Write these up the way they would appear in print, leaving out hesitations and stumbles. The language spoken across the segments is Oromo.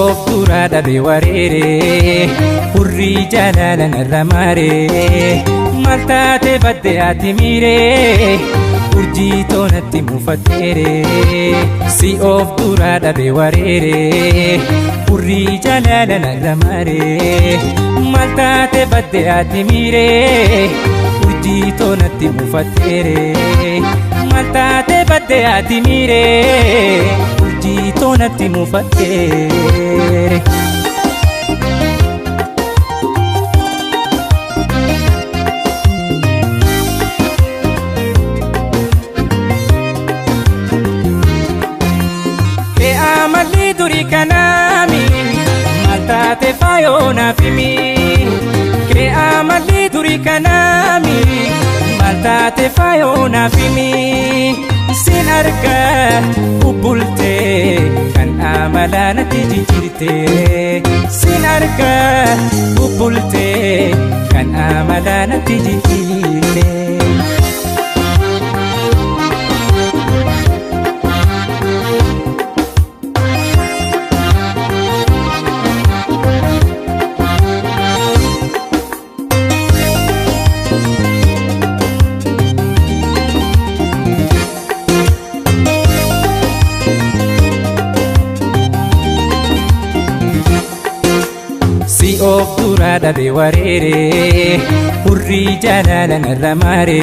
of dura dhabe wareere hurrii jalala narra maare maal taate badde ati miire urjii toonatti mufateere si of dura dhabe wareere hurrii jalala narra maare maal taate badde ati miire urjii toonatti mufateere maal taate badde ati miire urjii toonatti mufateere. Amalli duri kanami maltate fayona fimi kre amalli duri kanami maltate fayona fimi isin arga ubulte kan amalana tijirte sin arga ubulte kan amalana tijirte. Si of dura dhabe wareere hurrii jalala narra maare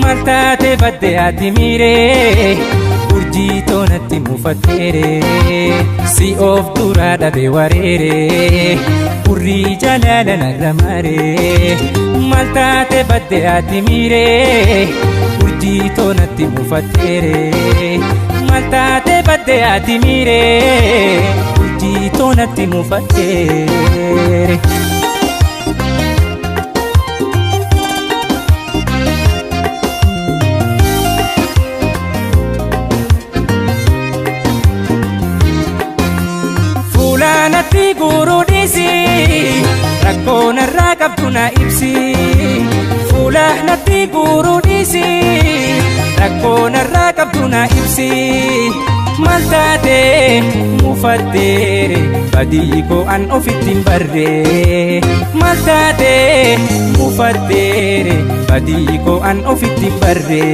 maal taate badde ati miire urjii toonatti mufateere si of dura dhabe wareere hurrii jalala narra maare maal taate badde ati miire urjii toonatti mufateere maal taate badde ati miire urjii toonatti mufateere. Fuulaanatti guruudhisi rakkoo narraa qabdu na ibsi fuulaanatti guruudhisi rakkoo narraa qabdu na ibsi maal taate mufateere badii koo an ofitti hin barre maal taate mufateere badii koo an ofitti hin barre.